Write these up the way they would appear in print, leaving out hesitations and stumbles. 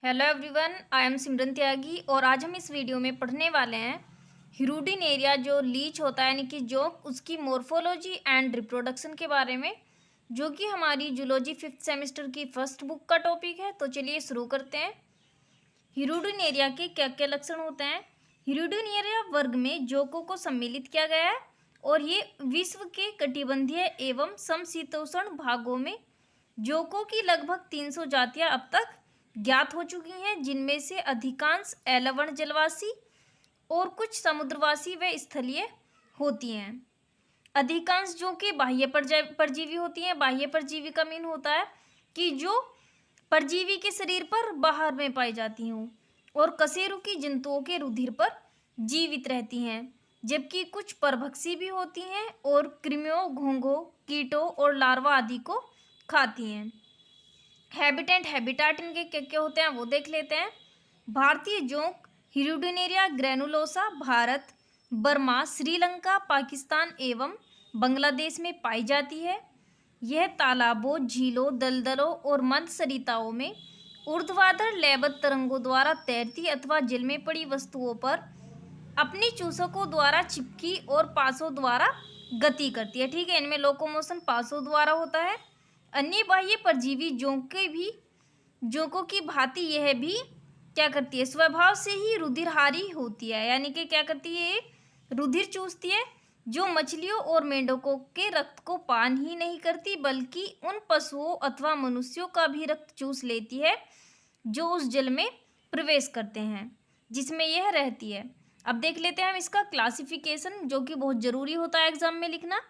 Hello everyone, I am सिमरन त्यागी और आज हम इस वीडियो में पढ़ने वाले हैं हिरुडिनेरिया जो लीच होता है यानी कि जो उसकी मोर्फोलॉजी एंड रिप्रोडक्शन के बारे में, जो कि हमारी जूलॉजी 5th सेमेस्टर की फर्स्ट बुक का टॉपिक है। तो चलिए शुरू करते हैं। हिरुडिनेरिया के क्या क्या लक्षण होते हैं। हिरुडिनेरिया वर्ग में जोकों को सम्मिलित किया गया है और ये विश्व के कटिबंधीय एवं समशीतोष्ण भागों में जोकों की लगभग 300 जातियां अब तक ज्ञात हो चुकी हैं, जिनमें से अधिकांश लवण जलवासी और कुछ समुद्रवासी व स्थलीय होती हैं। अधिकांश जो कि बाह्य परजीवी होती हैं। बाह्य परजीवी का मीन होता है कि जो परजीवी के शरीर पर बाहर में पाई जाती हों और कशेरुकी जंतुओं के रुधिर पर जीवित रहती हैं, जबकि कुछ परभक्षी भी होती हैं और कृमियों, घोंघों, कीटों और लार्वा आदि को खाती हैं। हैबिटाट इनके क्या क्या होते हैं वो देख लेते हैं। भारतीय जोंक Hirudinaria granulosa Bharat, Burma, Sri Lanka, Pakistan एवं बांग्लादेश में पाई जाती है। यह तालाबों, झीलों, दलदलों और मध्य सरिताओं में ऊर्ध्वाधर लयबद्ध तरंगों द्वारा तैरती अथवा जल में पड़ी वस्तुओं पर अपनी चूसकों द्वारा चिपकी और पासों द्वारा गति करती है। ठीक है, इनमें लोकोमोशन पासों द्वारा होता है। अन्य बाह्य परजीवी जोंकों की भांति यह भी क्या करती है, स्वभाव से ही रुधिरहारी होती है, यानी कि क्या करती है, रुधिर चूसती है, जो मछलियों और मेंढकों के रक्त को पान ही नहीं करती बल्कि उन पशुओं अथवा मनुष्यों का भी रक्त चूस लेती है जो उस जल में प्रवेश करते हैं जिसमें यह रहती है। अब देख लेते हैं हम इसका क्लासिफिकेशन, जो कि बहुत जरूरी होता है एग्जाम में लिखना।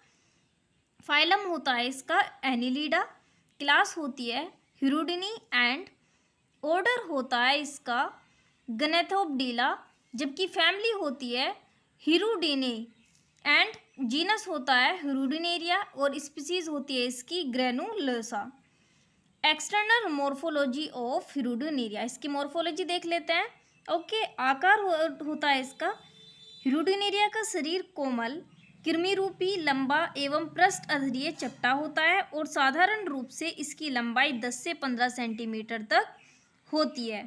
फाइलम होता है इसका एनिलिडा, क्लास होती है हिरुडिनी एंड ऑर्डर होता है इसका गनेथोप्डिला, जबकि फैमिली होती है हिरुडिने एंड जीनस होता है हिरुडिनेरिया और स्पीसीज होती है इसकी granulosa. External morphology of Hirudinaria, इसकी मोर्फोलॉजी देख लेते हैं। ओके, आकार होता है इसका हिरुडिनेरिया का शरीर कोमल, कृमि रूपी, लंबा एवं पृष्ठ अधरीय चपटा होता है और साधारण रूप से इसकी लंबाई 10 से 15 सेंटीमीटर तक होती है,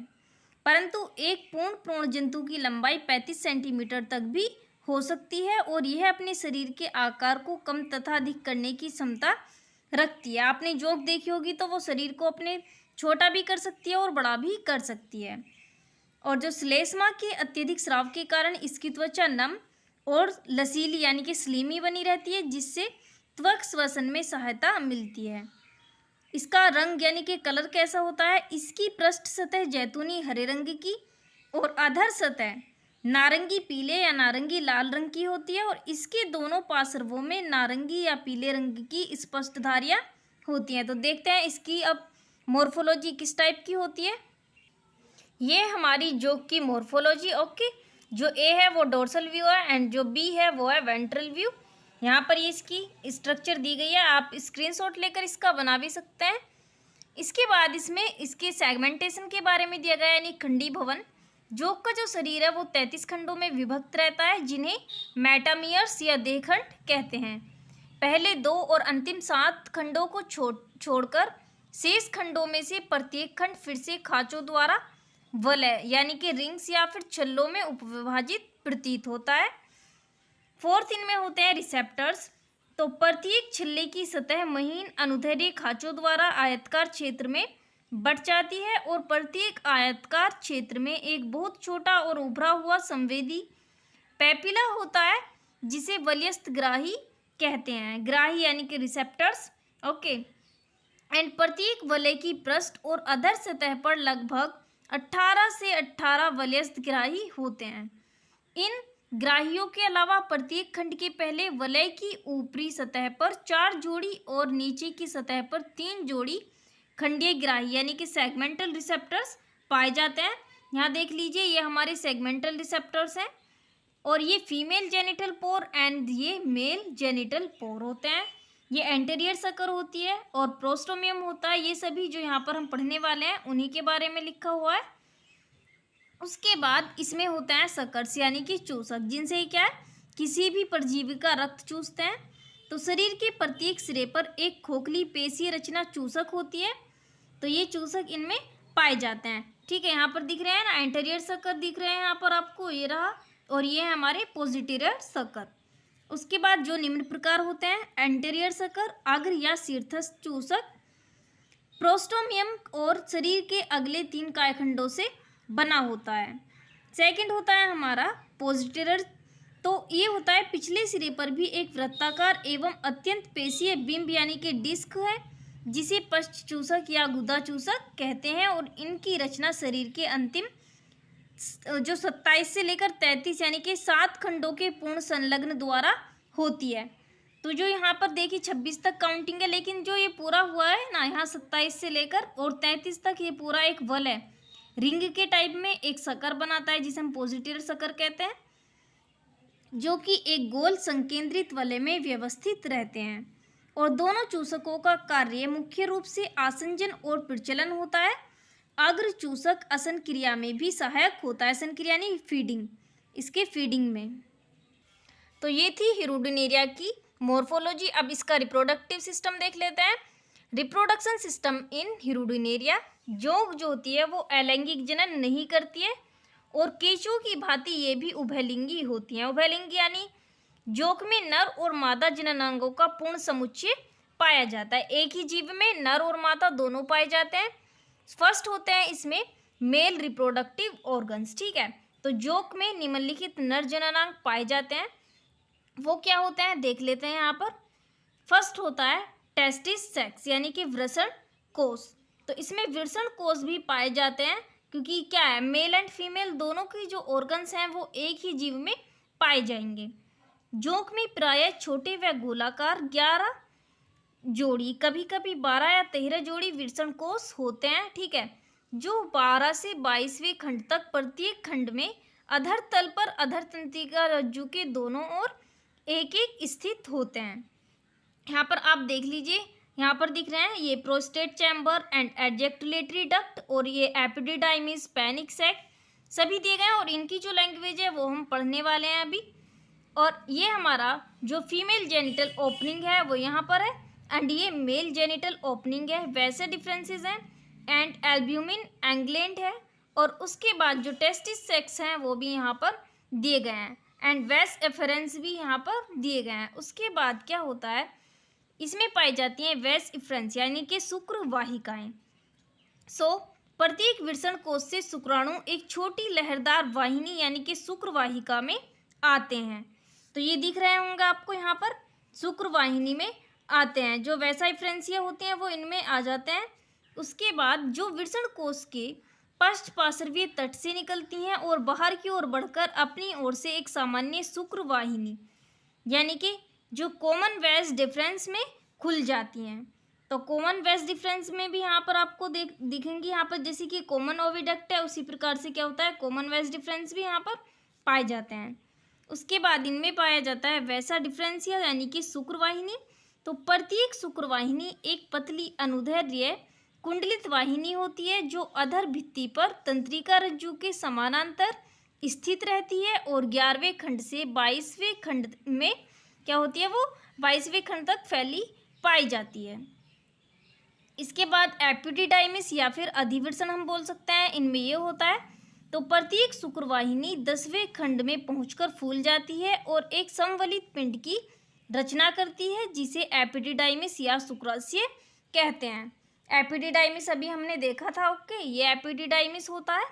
परंतु एक पूर्ण प्रोण जंतु की लंबाई 35 सेंटीमीटर तक भी हो सकती है और यह अपने शरीर के आकार को कम तथा अधिक करने की क्षमता रखती है। आपने जोंक देखी होगी तो वो शरीर को अपने छोटा भी कर सकती है और बड़ा भी कर सकती है। और जो श्लेष्मा के अत्यधिक स्राव के कारण इसकी त्वचा नम और लसीली यानी कि स्लीमी बनी रहती है, जिससे त्वक श्वसन में सहायता मिलती है। इसका रंग यानी कि कलर कैसा होता है, इसकी पृष्ठ सतह जैतूनी हरे रंग की और अधर सतह नारंगी पीले या नारंगी लाल रंग की होती है और इसके दोनों पार्श्वों में नारंगी या पीले रंग की स्पष्ट धारियां होती हैं। तो देखते हैं इसकी अब मोर्फोलॉजी किस टाइप की होती है। ये हमारी जोंक की मोर्फोलॉजी। ओके, जो ए है वो डोर्सल व्यू है एंड जो बी है वो है वेंट्रल व्यू। यहाँ पर ये इसकी स्ट्रक्चर दी गई है, आप स्क्रीनशॉट लेकर इसका बना भी सकते हैं। इसके बाद इसमें इसके सेगमेंटेशन के बारे में दिया गया है, यानी खंडी भवन। जोंक का जो शरीर है वो 33 खंडों में विभक्त रहता है, जिन्हें मेटामियर्स या देहखंड कहते हैं। पहले 2 और अंतिम 7 खंडों को छोड़कर शेष खंडों में से प्रत्येक खंड फिर से खांचों द्वारा वलय यानी कि रिंग्स या फिर छल्लों में उपविभाजित प्रतीत होता है। फोर्थ, इनमें होते हैं रिसेप्टर्स। तो प्रत्येक छिल्ले की सतह महीन अनुदैर्ध्य खांचों द्वारा आयताकार क्षेत्र में बट जाती है और प्रत्येक आयताकार क्षेत्र में एक बहुत छोटा और उभरा हुआ संवेदी पैपिला होता है, जिसे वलयस्थ ग्राही कहते हैं। ग्राही यानी कि रिसेप्टर्स। ओके, एंड प्रत्येक वलय की पृष्ठ और अधर सतह पर लगभग 18 से 18 वलयस्थ ग्राही होते हैं। इन ग्राहियों के अलावा प्रत्येक खंड के पहले वलय की ऊपरी सतह पर 4 जोड़ी और नीचे की सतह पर 3 जोड़ी खंडीय ग्राही यानी कि सेगमेंटल रिसेप्टर्स पाए जाते हैं। यहाँ देख लीजिए, ये हमारे सेगमेंटल रिसेप्टर्स हैं और ये फीमेल जेनिटल पोर एंड ये मेल जेनिटल पोर होते हैं। ये एंटेरियर सकर होती है और प्रोस्टोमियम होता है। ये सभी जो यहाँ पर हम पढ़ने वाले हैं उन्हीं के बारे में लिखा हुआ है। उसके बाद इसमें होता है सकर्स यानी कि चूसक, जिनसे क्या है, किसी भी परजीवी का रक्त चूसते हैं। तो शरीर के प्रत्येक सिरे पर एक खोखली पेशीय रचना चूसक होती है। तो ये चूसक इनमें पाए जाते हैं। ठीक है, यहाँ पर दिख रहे हैं ना, एंटीरियर सर्कल दिख रहे हैं यहाँ पर आपको, ये रहा, और ये है हमारे पोस्टीरियर सर्कल। उसके बाद जो निम्न प्रकार होते हैं, एंटीरियर सर्कल अग्र या शीर्षस्थ चूसक, प्रोस्टोमियम और शरीर के अगले 3 कायखंडों से बना होता है। सेकंड होता है हमारा पोस्टीरियर, तो ये होता है पिछले सिरे पर भी एक वृत्ताकार एवं अत्यंत पेशीय बिंब यानी कि डिस्क है, जिसे पश्च चूसक या गुदा चूसक कहते हैं, और इनकी रचना शरीर के अंतिम जो 27 से लेकर 33 यानी कि 7 खंडों के पूर्ण संलग्न द्वारा होती है। तो जो यहाँ पर देखिए 26 तक काउंटिंग है, लेकिन जो ये पूरा हुआ है ना, यहाँ 27 से लेकर और 33 तक ये पूरा एक वल है, रिंग के टाइप में एक शकर बनाता है, जिसे हम पोस्टीरियर शकर कहते हैं, जो कि एक गोल संकेंद्रित वलय में व्यवस्थित रहते हैं। और दोनों चूसकों का कार्य मुख्य रूप से आसंजन और प्रचलन होता है। अग्र चूसक असन क्रिया में भी सहायक होता है, असन क्रिया यानी फीडिंग, इसके फीडिंग में। तो ये थी हिरुडिनेरिया की मॉर्फोलॉजी। अब इसका रिप्रोडक्टिव सिस्टम देख लेते हैं। रिप्रोडक्शन सिस्टम इन हिरुडिनेरिया, जोंक जो होती है वो अलैंगिक जनन नहीं करती है, और केंचुओं की भांति ये भी उभयलिंगी होती हैं। उभयलिंगी यानी जोंक में नर और मादा जननांगों का पूर्ण समुच्चय पाया जाता है। एक ही जीव में नर और मादा दोनों पाए जाते हैं। फर्स्ट होते हैं इसमें मेल रिप्रोडक्टिव ऑर्गन्स, ठीक है। तो जोंक में निम्नलिखित नर जननांग पाए जाते हैं, वो क्या होते हैं देख लेते हैं यहाँ पर। फर्स्ट होता है टेस्टिस सेक्स यानी कि वृषण कोष। तो इसमें वृषण कोष भी पाए जाते हैं, क्योंकि क्या है, मेल एंड फीमेल दोनों की जो ऑर्गन्स हैं वो एक ही जीव में पाए जाएंगे। जोंक में प्रायः छोटे व गोलाकार 11 जोड़ी, कभी कभी 12 या 13 जोड़ी वृषण कोष होते हैं, ठीक है, जो 12 से 22वें खंड तक प्रत्येक खंड में अधर तल पर अधर तंत्रिका रज्जु के दोनों ओर एक एक स्थित होते हैं। यहाँ पर आप देख लीजिए, यहाँ पर दिख रहे हैं ये प्रोस्टेट चैम्बर एंड एजेक्टुलेटरी डक्ट, और ये एपिडिडाइमिस, पैनिक सैक सभी दिए गए हैं, और इनकी जो लैंग्वेज है वो हम पढ़ने वाले हैं अभी। और ये हमारा जो फीमेल जेनिटल ओपनिंग है वो यहाँ पर है, एंड ये मेल जेनिटल ओपनिंग है। वैसे डिफरेंसेस हैं, एंड एल्ब्यूमिन एंग्लैंड है, और उसके बाद जो टेस्टिस सेक्स हैं वो भी यहाँ पर दिए गए हैं, एंड वेस एफरेंस भी यहाँ पर दिए गए हैं। उसके बाद क्या होता है, इसमें पाई जाती हैं वेस इफ्रेंस यानी कि शुक्र वाहिकाएँ। प्रत्येक वृषण कोष से शुक्राणु एक छोटी लहरदार वाहिनी यानी कि शुक्र वाहिका में आते हैं। तो ये दिख रहे होंगे आपको, यहाँ पर शुक्र वाहिनी में आते हैं। जो वैसा इफ्रेंसिया होती हैं वो इनमें आ जाते हैं। उसके बाद जो वृषण कोष के पश्च पार्श्वीय तट से निकलती हैं और बाहर की ओर बढ़कर अपनी ओर से एक सामान्य शुक्र वाहिनी यानी कि जो कॉमन वेस डिफरेंस में खुल जाती हैं। तो कॉमन वेस डिफरेंस में भी यहाँ पर आपको दिखेंगी, यहाँ पर जैसे कि कॉमन ओविडक्ट है उसी प्रकार से क्या होता है, कॉमन वेस डिफरेंस भी यहाँ पर पाए जाते हैं। उसके बाद इनमें पाया जाता है वैसा डिफरेंसिया यानी कि शुक्रवाहिनी। तो प्रत्येक शुक्रवाहिनी एक पतली अनुदैर्ध्य कुंडलित वाहिनी होती है, जो अधर भित्ति पर तंत्रिका रज्जु के समानांतर स्थित रहती है, और 11वें खंड से 22वें खंड में क्या होती है, वो 22वें खंड तक फैली पाई जाती है। इसके बाद एपिडिडाइमिस या फिर अधिवृषण हम बोल सकते हैं, इनमें ये होता है। तो प्रत्येक शुक्रवाहिनी 10वें खंड में पहुंचकर फूल जाती है और एक समवलित पिंड की रचना करती है, जिसे एपिडिडाइमिस या शुक्राशय कहते हैं। एपिडिडाइमिस अभी हमने देखा था, ओके, ये एपिडिडाइमिस होता है।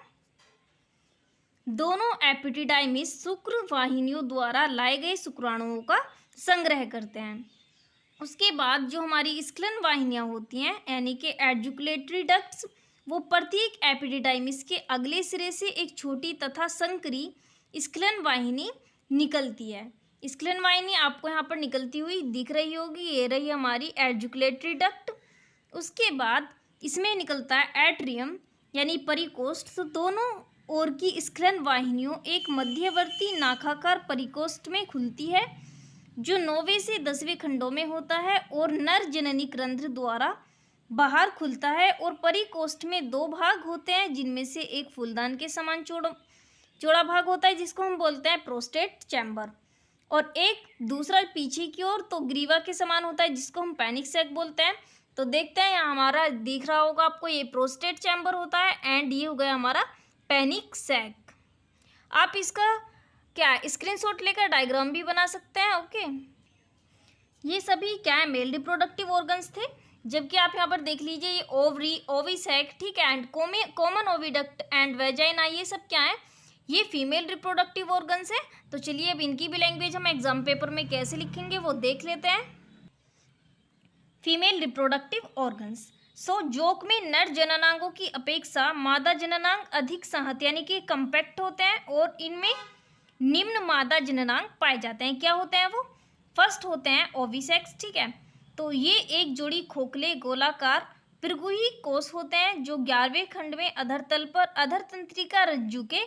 दोनों एपिडिडाइमिस शुक्र वाहिनियों द्वारा लाए गए शुक्राणुओं का संग्रह करते हैं। उसके बाद जो हमारी स्खलन वाहिनियाँ होती हैं यानी कि एजुकुलेटरी डक्ट्स, वो प्रत्येक एपिडिडाइमिस के अगले सिरे से एक छोटी तथा संकरी स्खलन वाहिनी निकलती है। स्खलन वाहिनी आपको यहाँ पर निकलती हुई दिख रही होगी, ये रही हमारी एजुकुलेटरी डक्ट। उसके बाद इसमें निकलता है एट्रियम यानी परिकोष्ठ। तो दोनों ओर की स्खलन वाहिनियों एक मध्यवर्ती नाखाकार परिकोष्ठ में खुलती है, जो 9वें से 10वें खंडों में होता है और नर जननिक रंध्र द्वारा बाहर खुलता है। और परिकोष्ठ में 2 भाग होते हैं, जिनमें से एक फूलदान के समान चौड़ा भाग होता है जिसको हम बोलते हैं प्रोस्टेट चैम्बर, और एक दूसरा पीछे की ओर तो ग्रीवा के समान होता है जिसको हम पैनिक सैक बोलते हैं। तो देखते हैं, यहाँ हमारा दिख रहा होगा आपको, ये प्रोस्टेट चैम्बर होता है एंड ये हो गया हमारा पेनिक सैक। आप इसका क्या स्क्रीनशॉट लेकर डायग्राम भी बना सकते हैं। ओके, ये सभी क्या है, मेल रिप्रोडक्टिव ऑर्गन्स थे, जबकि आप यहाँ पर देख लीजिए ये ओवरी, ओविसैक, ठीक है, and common oviduct and vagina, ये सब क्या है, ये फीमेल रिप्रोडक्टिव ऑर्गन्स है। तो चलिए अब इनकी भी लैंग्वेज हम एग्जाम पेपर में कैसे लिखेंगे वो देख लेते हैं। Female reproductive organs. सो जोक में नर जननांगों की अपेक्षा मादा जननांग अधिक संहत यानी कि कम्पैक्ट होते हैं और इनमें निम्न मादा जननांग पाए जाते हैं। क्या होते हैं वो? फर्स्ट होते हैं ओविसेक्स, ठीक है, तो ये एक जोड़ी खोखले गोलाकार पिरगुही कोष होते हैं जो 11वें खंड में अधर तल पर अधर तंत्रिका रज्जु के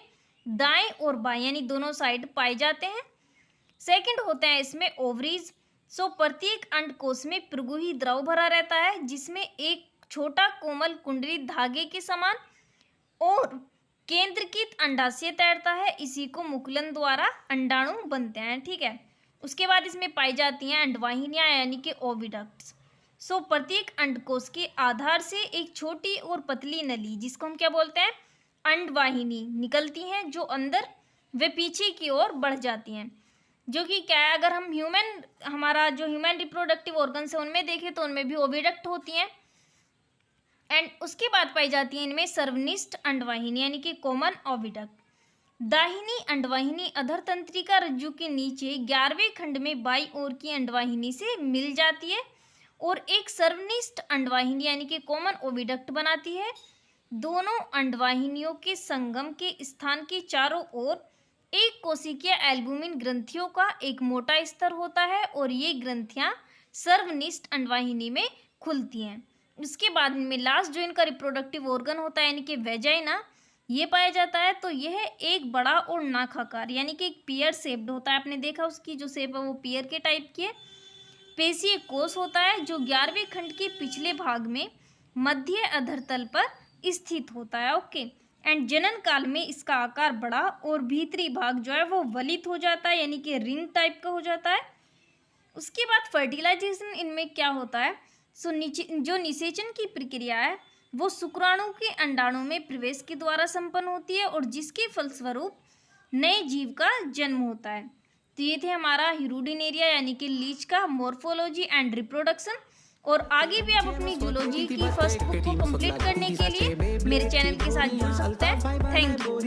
दाएं और बाएं यानी दोनों साइड पाए जाते हैं। सेकंड होते हैं इसमें ओवरीज। सो प्रत्येक अंडकोश में पिरगुही द्रव भरा रहता है जिसमें एक छोटा कोमल कुंडलित धागे के समान और केंद्रकित अंडाशय तैरता है, इसी को मुकुलन द्वारा अंडाणु बनते हैं, ठीक है। उसके बाद इसमें पाई जाती हैं अंडवाहिनियां यानी कि ओविडक्ट्स। सो प्रत्येक अंडकोश के आधार से एक छोटी और पतली नली जिसको हम क्या बोलते हैं, अंडवाहिनी निकलती हैं जो अंदर वे पीछे की ओर बढ़ जाती हैं, जो कि क्या है, अगर हम हमारा जो ह्यूमन रिप्रोडक्टिव ऑर्गन्स है उनमें देखें तो उनमें भी ओविडक्ट होती हैं। एंड उसके बाद पाई जाती है इनमें सर्वनिष्ठ अंडवाहिनी यानी कि कॉमन ओविडक्ट। दाहिनी अंडवाहिनी अधर तंत्रिका रज्जु के नीचे 11वें खंड में बाईं ओर की अंडवाहिनी से मिल जाती है और एक सर्वनिष्ठ अंडवाहिनी यानी कि कॉमन ओविडक्ट बनाती है। दोनों अंडवाहिनियों के संगम के स्थान के चारों ओर एक कोशिकीय एल्बुमिन ग्रंथियों का एक मोटा स्तर होता है और ये ग्रंथियां सर्वनिष्ठ अंडवाहिनी में खुलती हैं। उसके बाद में लास्ट जो इनका रिप्रोडक्टिव ऑर्गन होता है यानी कि वेजाइना, ये पाया जाता है। तो यह एक बड़ा और नाखाकार यानी कि एक पियर शेप्ड होता है, आपने देखा उसकी जो शेप है वो पियर के टाइप की है। पेशीय कोष होता है जो 11वें खंड के पिछले भाग में मध्य अधरतल पर स्थित होता है। ओके, एंड जनन काल में इसका आकार बड़ा और भीतरी भाग जो है वो वलित हो जाता है यानी कि रिंग टाइप का हो जाता है। उसके बाद फर्टिलाइजेशन इनमें क्या होता है, सो जो निषेचन की प्रक्रिया है वो शुक्राणु के अंडाणु में प्रवेश के द्वारा संपन्न होती है और जिसके फलस्वरूप नए जीव का जन्म होता है। तो ये थे हमारा हिरुडिनेरिया यानी कि लीच का मॉर्फोलॉजी एंड रिप्रोडक्शन। और आगे भी आप अपनी जूलॉजी की फर्स्ट बुक को कंप्लीट करने के लिए मेरे चैनल के साथ जुड़ सकते हैं। Thank you.